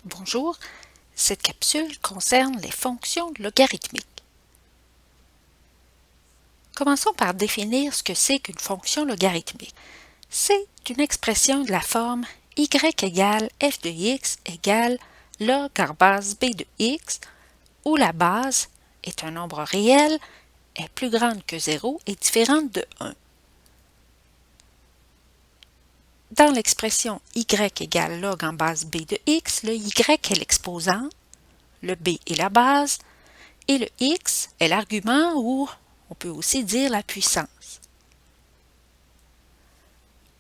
Bonjour, cette capsule concerne les fonctions logarithmiques. Commençons par définir ce que c'est qu'une fonction logarithmique. C'est une expression de la forme y égale f de x égale log en base b de x, où la base est un nombre réel, est plus grande que 0 et différente de 1. Dans l'expression y égale log en base b de x, le y est l'exposant, le b est la base, et le x est l'argument ou on peut aussi dire la puissance.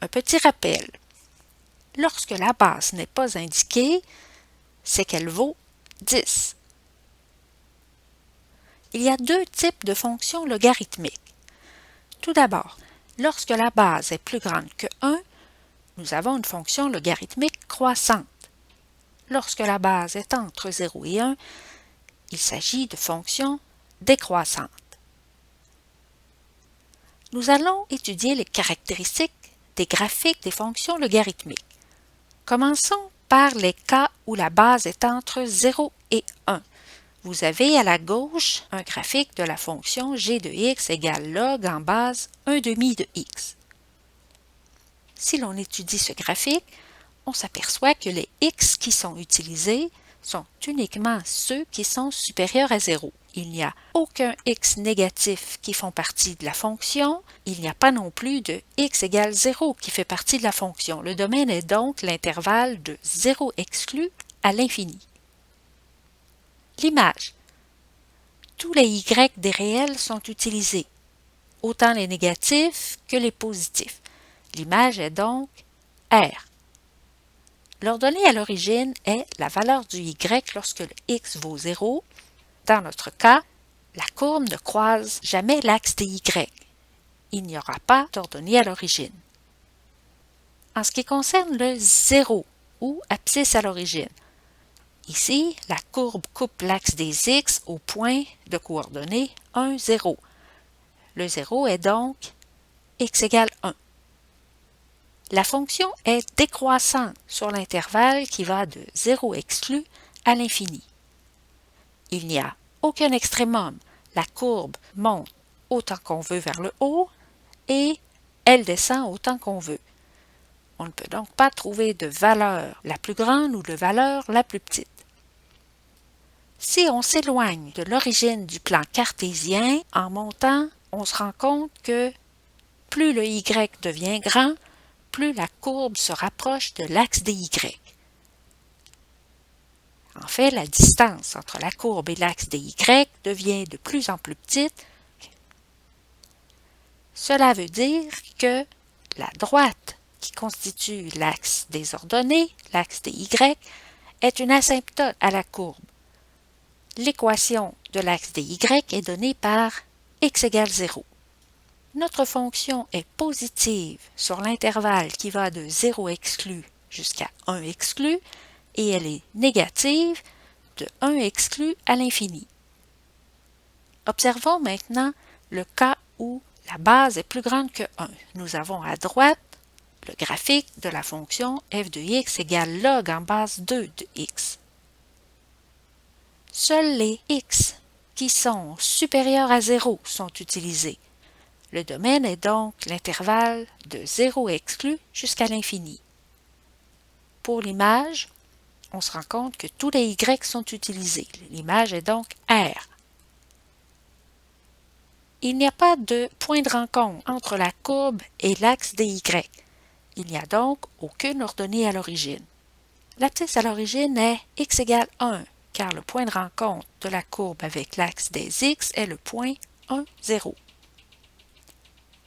Un petit rappel. Lorsque la base n'est pas indiquée, c'est qu'elle vaut 10. Il y a deux types de fonctions logarithmiques. Tout d'abord, lorsque la base est plus grande que 1, nous avons une fonction logarithmique croissante. Lorsque la base est entre 0 et 1, il s'agit de fonctions décroissantes. Nous allons étudier les caractéristiques des graphiques des fonctions logarithmiques. Commençons par les cas où la base est entre 0 et 1. Vous avez à la gauche un graphique de la fonction g de x égale log en base 1/2 de x. Si l'on étudie ce graphique, on s'aperçoit que les x qui sont utilisés sont uniquement ceux qui sont supérieurs à 0. Il n'y a aucun x négatif qui font partie de la fonction. Il n'y a pas non plus de x égale 0 qui fait partie de la fonction. Le domaine est donc l'intervalle de 0 exclu à l'infini. L'image. Tous les y des réels sont utilisés, autant les négatifs que les positifs. L'image est donc R. L'ordonnée à l'origine est la valeur du y lorsque le x vaut 0. Dans notre cas, la courbe ne croise jamais l'axe des y. Il n'y aura pas d'ordonnée à l'origine. En ce qui concerne le 0 ou abscisse à l'origine, ici, la courbe coupe l'axe des x au point de coordonnées 1, 0. Le 0 est donc x égale 1. La fonction est décroissante sur l'intervalle qui va de 0 exclu à l'infini. Il n'y a aucun extrémum. La courbe monte autant qu'on veut vers le haut et elle descend autant qu'on veut. On ne peut donc pas trouver de valeur la plus grande ou de valeur la plus petite. Si on s'éloigne de l'origine du plan cartésien, en montant, on se rend compte que plus le y devient grand, plus la courbe se rapproche de l'axe des y. En fait, la distance entre la courbe et l'axe des y devient de plus en plus petite. Cela veut dire que la droite qui constitue l'axe des ordonnées, l'axe des y, est une asymptote à la courbe. L'équation de l'axe des y est donnée par x égale 0. Notre fonction est positive sur l'intervalle qui va de 0 exclu jusqu'à 1 exclu et elle est négative de 1 exclu à l'infini. Observons maintenant le cas où la base est plus grande que 1. Nous avons à droite le graphique de la fonction f de x égale log en base 2 de x. Seuls les x qui sont supérieurs à 0 sont utilisés. Le domaine est donc l'intervalle de 0 exclu jusqu'à l'infini. Pour l'image, on se rend compte que tous les y sont utilisés. L'image est donc R. Il n'y a pas de point de rencontre entre la courbe et l'axe des y. Il n'y a donc aucune ordonnée à l'origine. L'abscisse à l'origine est x égale 1, car le point de rencontre de la courbe avec l'axe des x est le point 1, 0.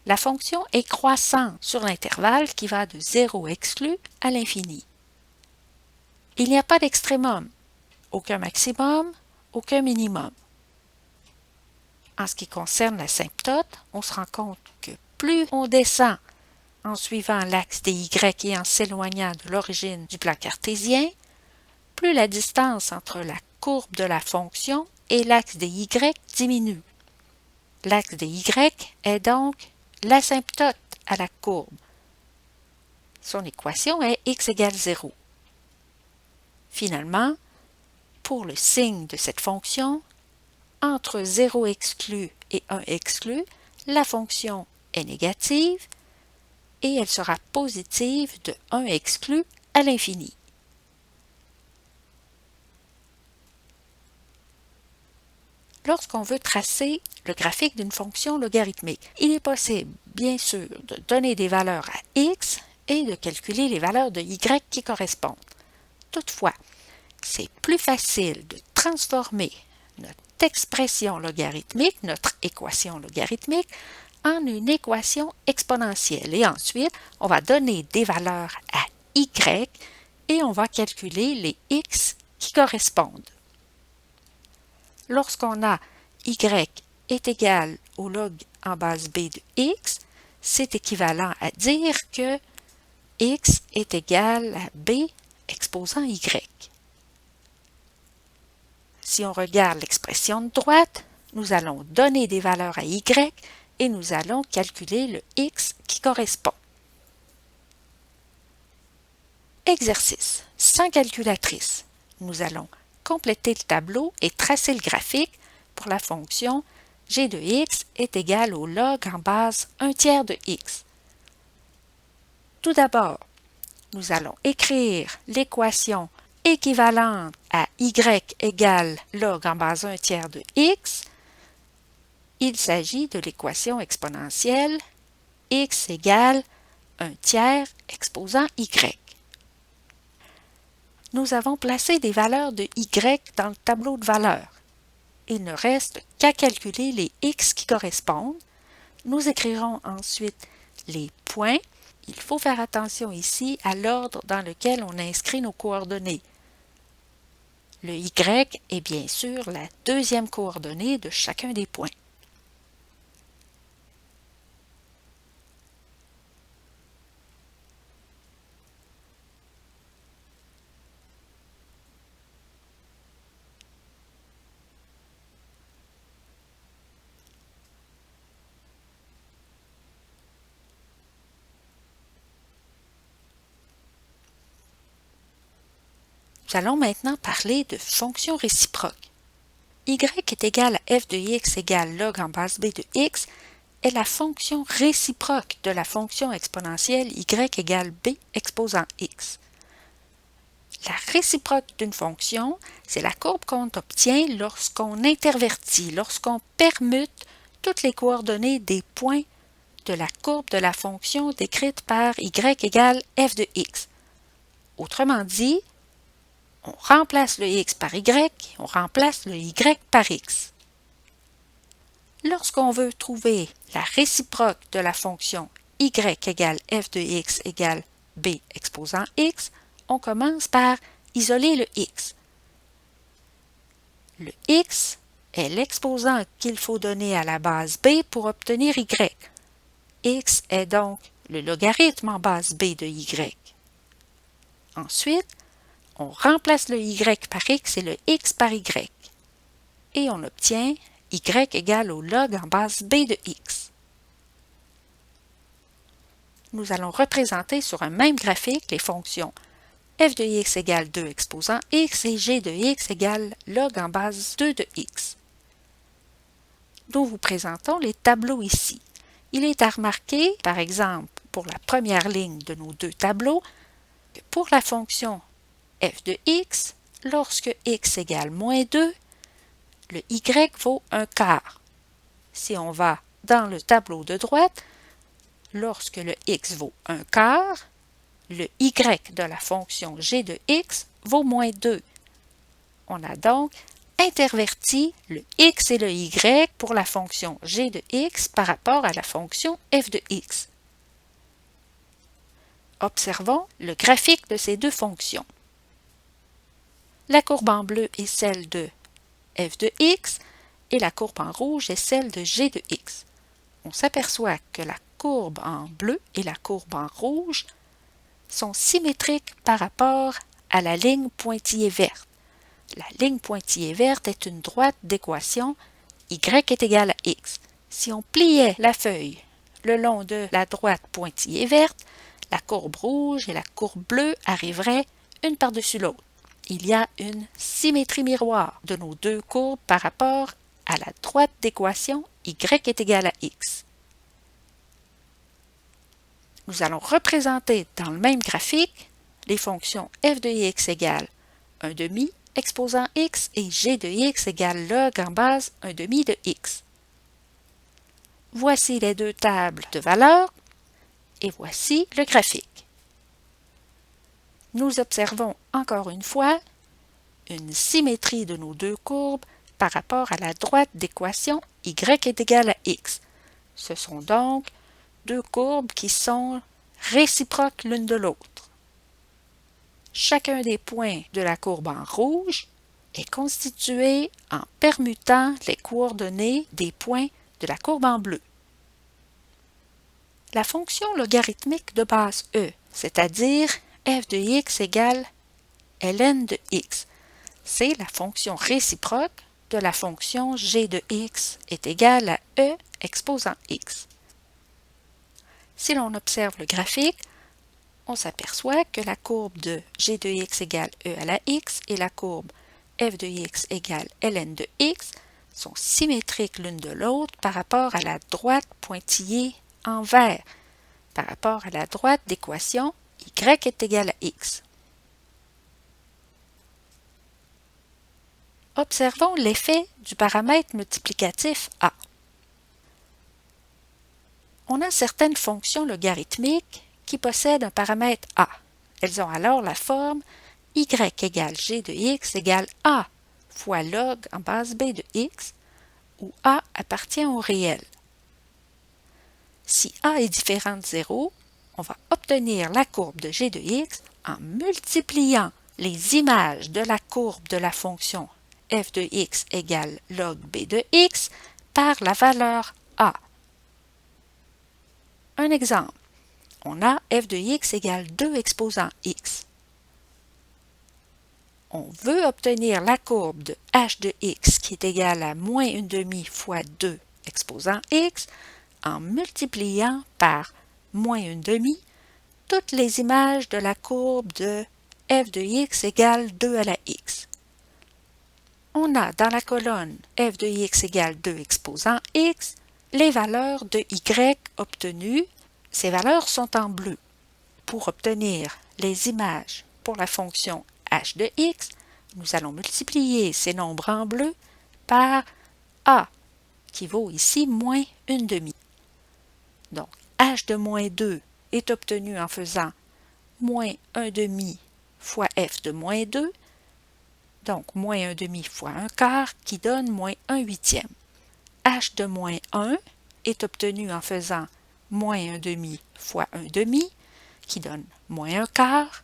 La fonction est croissante sur l'intervalle qui va de 0 exclu à l'infini. Il n'y a pas d'extrémum, aucun maximum, aucun minimum. En ce qui concerne l'asymptote, on se rend compte que plus on descend en suivant l'axe des y et en s'éloignant de l'origine du plan cartésien, plus la distance entre la courbe de la fonction et l'axe des y diminue. L'axe des y est donc l'asymptote à la courbe. Son équation est x égale 0. Finalement, pour le signe de cette fonction, entre 0 exclu et 1 exclu, la fonction est négative et elle sera positive de 1 exclu à l'infini. Lorsqu'on veut tracer le graphique d'une fonction logarithmique, il est possible, bien sûr, de donner des valeurs à x et de calculer les valeurs de y qui correspondent. Toutefois, c'est plus facile de transformer notre expression logarithmique, notre équation logarithmique, en une équation exponentielle. Et ensuite, on va donner des valeurs à y et on va calculer les x qui correspondent. Lorsqu'on a y est égal au log en base b de x, c'est équivalent à dire que x est égal à b exposant y. Si on regarde l'expression de droite, nous allons donner des valeurs à y et nous allons calculer le x qui correspond. Exercice. Sans calculatrice, nous allons compléter le tableau et tracer le graphique pour la fonction g de x est égal au log en base 1/3 de x. Tout d'abord, nous allons écrire l'équation équivalente à y égale log en base 1/3 de x. Il s'agit de l'équation exponentielle x égale 1/3 exposant y. Nous avons placé des valeurs de y dans le tableau de valeurs. Il ne reste qu'à calculer les x qui correspondent. Nous écrirons ensuite les points. Il faut faire attention ici à l'ordre dans lequel on inscrit nos coordonnées. Le y est bien sûr la deuxième coordonnée de chacun des points. Nous allons maintenant parler de fonctions réciproques. Y est égal à f de x égale log en base b de x est la fonction réciproque de la fonction exponentielle y égale b exposant x. La réciproque d'une fonction, c'est la courbe qu'on obtient lorsqu'on intervertit, lorsqu'on permute toutes les coordonnées des points de la courbe de la fonction décrite par y égale f de x. Autrement dit, on remplace le x par y, on remplace le y par x. Lorsqu'on veut trouver la réciproque de la fonction y égale f de x égale b exposant x, on commence par isoler le x. Le x est l'exposant qu'il faut donner à la base b pour obtenir y. X est donc le logarithme en base b de y. Ensuite, on remplace le y par x et le x par y. Et on obtient y égale au log en base b de x. Nous allons représenter sur un même graphique les fonctions f de x égale 2 exposant x et g de x égale log en base 2 de x. Nous vous présentons les tableaux ici. Il est à remarquer, par exemple, pour la première ligne de nos deux tableaux, que pour la fonction f de x, lorsque x égale moins 2, le y vaut 1/4. Si on va dans le tableau de droite, lorsque le x vaut 1/4, le y de la fonction g de x vaut moins 2. On a donc interverti le x et le y pour la fonction g de x par rapport à la fonction f de x. Observons le graphique de ces deux fonctions. La courbe en bleu est celle de f de x et la courbe en rouge est celle de g de x. On s'aperçoit que la courbe en bleu et la courbe en rouge sont symétriques par rapport à la ligne pointillée verte. La ligne pointillée verte est une droite d'équation y est égal à x. Si on pliait la feuille le long de la droite pointillée verte, la courbe rouge et la courbe bleue arriveraient une par-dessus l'autre. il y a une symétrie miroir de nos deux courbes par rapport à la droite d'équation y est égal à x. Nous allons représenter dans le même graphique les fonctions f de x égale 1 demi exposant x et g de x égale log en base 1 demi de x. Voici les deux tables de valeurs et voici le graphique. Nous observons encore une fois une symétrie de nos deux courbes par rapport à la droite d'équation y est égal à x. Ce sont donc deux courbes qui sont réciproques l'une de l'autre. Chacun des points de la courbe en rouge est constitué en permutant les coordonnées des points de la courbe en bleu. La fonction logarithmique de base e, c'est-à-dire f de x égale ln de x, c'est la fonction réciproque de la fonction g de x est égale à e exposant x. Si l'on observe le graphique, on s'aperçoit que la courbe de g de x égale e à la x et la courbe f de x égale ln de x sont symétriques l'une de l'autre par rapport à la droite pointillée en vert, par rapport à la droite d'équation y est égal à x. Observons l'effet du paramètre multiplicatif a. On a certaines fonctions logarithmiques qui possèdent un paramètre a. Elles ont alors la forme y égale g de x égale a fois log en base b de x, où a appartient au réel. Si a est différent de 0, on va obtenir la courbe de g de x en multipliant les images de la courbe de la fonction f de x égale log b de x par la valeur a. Un exemple, on a f de x égale 2 exposant x. On veut obtenir la courbe de h de x qui est égale à moins 1/2 fois 2 exposant x en multipliant par moins 1/2 toutes les images de la courbe de f de x égale 2 à la x. On a dans la colonne f de x égale 2 exposant x les valeurs de y obtenues. Ces valeurs sont en bleu. Pour obtenir les images pour la fonction h de x, nous allons multiplier ces nombres en bleu par a, qui vaut ici moins 1/2. Donc, h de moins 2 est obtenu en faisant moins 1/2 fois f de moins 2, donc moins 1/2 fois 1/4 qui donne moins 1/8. h de moins 1 est obtenu en faisant moins 1/2 fois 1/2 qui donne moins 1/4.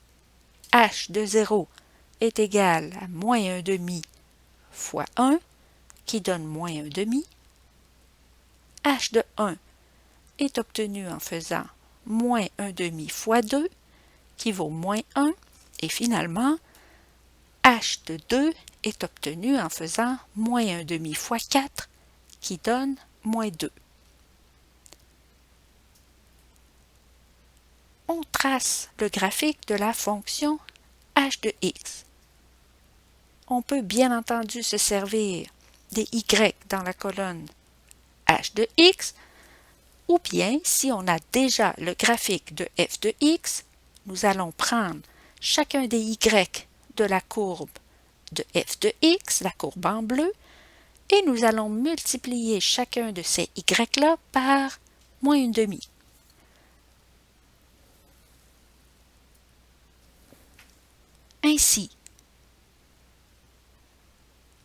h de 0 est égal à moins 1/2 fois 1 qui donne moins 1/2. h de 1 est obtenu en faisant moins 1/2 fois 2 qui vaut moins 1. Et finalement, h de 2 est obtenu en faisant moins 1/2 fois 4 qui donne moins 2. On trace le graphique de la fonction h de x. On peut bien entendu se servir des y dans la colonne h de x, ou bien si on a déjà le graphique de f de x, nous allons prendre chacun des y de la courbe de f de x, la courbe en bleu, et nous allons multiplier chacun de ces y-là par moins 1/2. Ainsi,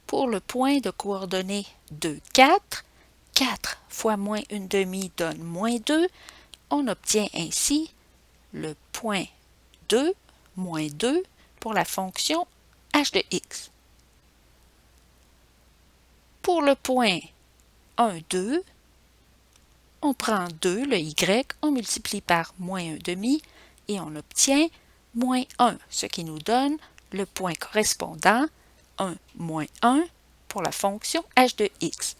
pour le point de coordonnées 2, 4, 4 fois moins 1/2 donne moins 2, on obtient ainsi le point 2, moins 2 pour la fonction h de x. Pour le point 1, 2, on prend 2, le y, on multiplie par moins 1/2 et on obtient moins 1, ce qui nous donne le point correspondant 1 moins 1 pour la fonction h de x.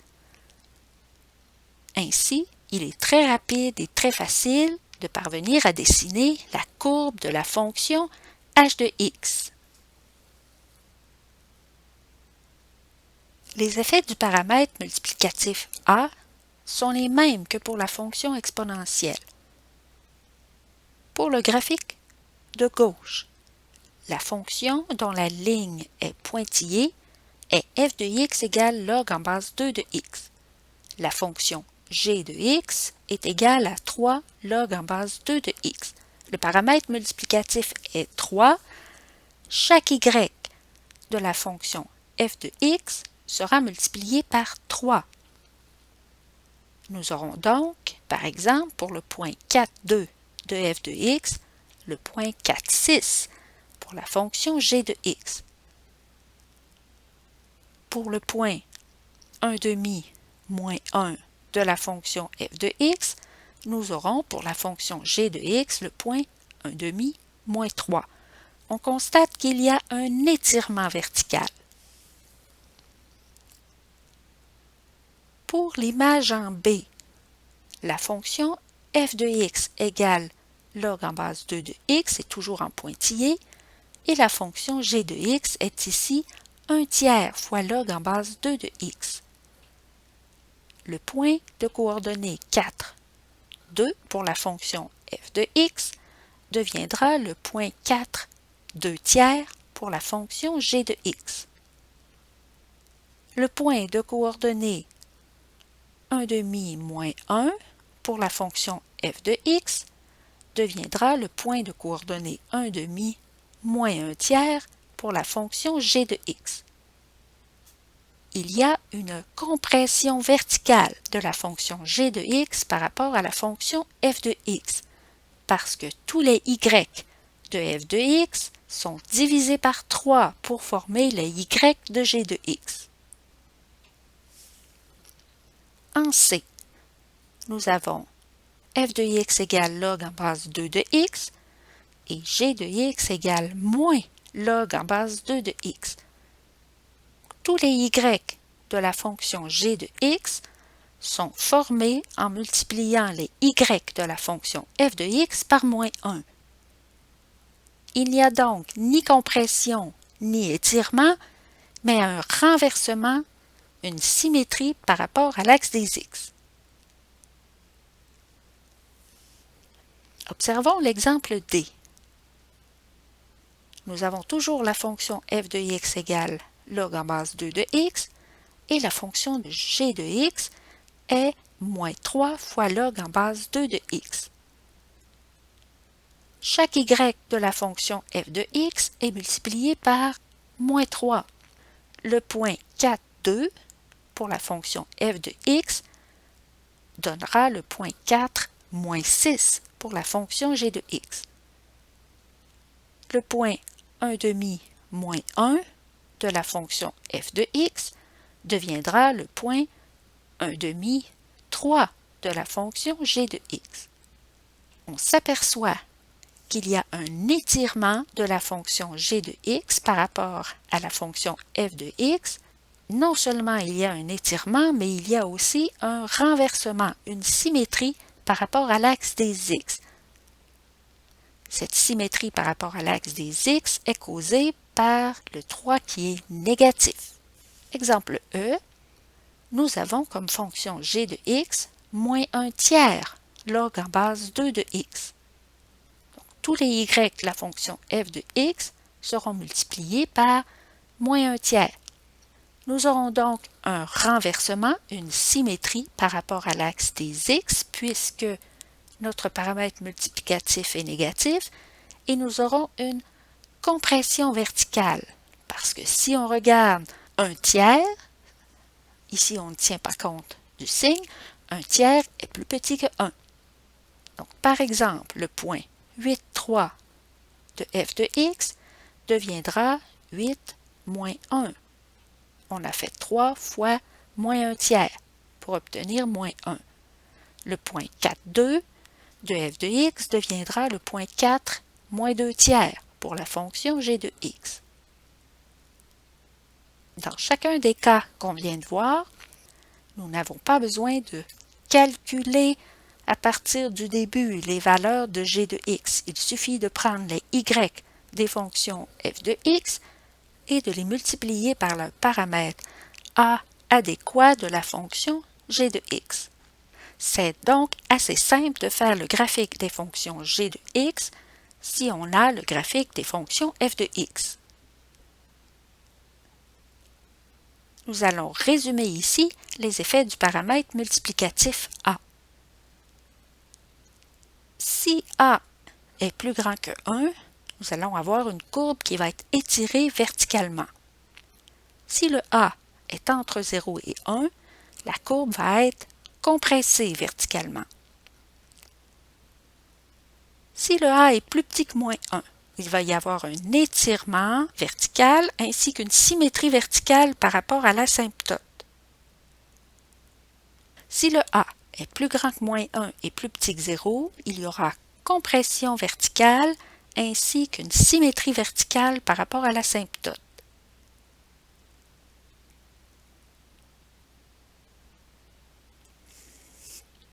Ainsi, il est très rapide et très facile de parvenir à dessiner la courbe de la fonction h de x. Les effets du paramètre multiplicatif a sont les mêmes que pour la fonction exponentielle. Pour le graphique de gauche, la fonction dont la ligne est pointillée est f de x égale log en base 2 de x. La fonction g de x est égale à 3 log en base 2 de x. Le paramètre multiplicatif est 3. Chaque y de la fonction f de x sera multiplié par 3. Nous aurons donc, par exemple, pour le point 4, 2 de f de x, le point 4, 6 pour la fonction g de x. Pour le point 1 demi moins 1 de la fonction f de x, nous aurons pour la fonction g de x le point 1 demi moins 3. On constate qu'il y a un étirement vertical. Pour l'image en B, la fonction f de x égale log en base 2 de x est toujours en pointillé et la fonction g de x est ici 1/3 fois log en base 2 de x. Le point de coordonnées 4, 2 pour la fonction f de x deviendra le point 4, 2/3 pour la fonction g de x. Le point de coordonnées 1 demi moins 1 pour la fonction f de x deviendra le point de coordonnées 1 demi moins 1/3 pour la fonction g de x. Il y a une compression verticale de la fonction g de x par rapport à la fonction f de x, parce que tous les y de f de x sont divisés par 3 pour former les y de g de x. En C, nous avons f de x égale log en base 2 de x et g de x égale moins log en base 2 de x. Tous les y de la fonction g de x sont formés en multipliant les y de la fonction f de x par moins 1. Il n'y a donc ni compression ni étirement, mais un renversement, une symétrie par rapport à l'axe des x. Observons l'exemple D. Nous avons toujours la fonction f de x égale log en base 2 de x et la fonction de g de x est moins 3 fois log en base 2 de x. Chaque y de la fonction f de x est multiplié par moins 3. Le point 4, 2 pour la fonction f de x donnera le point 4, moins 6 pour la fonction g de x. Le point 1 demi moins 1 de la fonction f de x deviendra le point 1 demi 3 de la fonction g de x. On s'aperçoit qu'il y a un étirement de la fonction g de x par rapport à la fonction f de x. Non seulement il y a un étirement, mais il y a aussi un renversement, une symétrie par rapport à l'axe des x. Cette symétrie par rapport à l'axe des x est causée par le 3 qui est négatif. Exemple E, nous avons comme fonction g de x moins 1/3 log en base 2 de x. Donc, tous les y de la fonction f de x seront multipliés par moins 1/3. Nous aurons donc un renversement, une symétrie par rapport à l'axe des x, puisque notre paramètre multiplicatif est négatif, et nous aurons une compression verticale, parce que si on regarde 1/3, ici on ne tient pas compte du signe, 1/3 est plus petit que 1. Donc par exemple, le point 8, 3 de f de x deviendra 8 moins 1. On a fait 3 fois moins 1/3 pour obtenir moins 1. Le point 4, 2 de f de x deviendra le point 4 moins 2/3 pour la fonction g de x. Dans chacun des cas qu'on vient de voir, nous n'avons pas besoin de calculer à partir du début les valeurs de g de x. Il suffit de prendre les y des fonctions f de x et de les multiplier par leur paramètre a adéquat de la fonction g de x. C'est donc assez simple de faire le graphique des fonctions g de x si on a le graphique des fonctions f de x. Nous allons résumer ici les effets du paramètre multiplicatif a. Si a est plus grand que 1, nous allons avoir une courbe qui va être étirée verticalement. Si le a est entre 0 et 1, la courbe va être compressée verticalement. Si le a est plus petit que moins 1, il va y avoir un étirement vertical ainsi qu'une symétrie verticale par rapport à l'asymptote. Si le a est plus grand que moins 1 et plus petit que 0, il y aura compression verticale ainsi qu'une symétrie verticale par rapport à l'asymptote.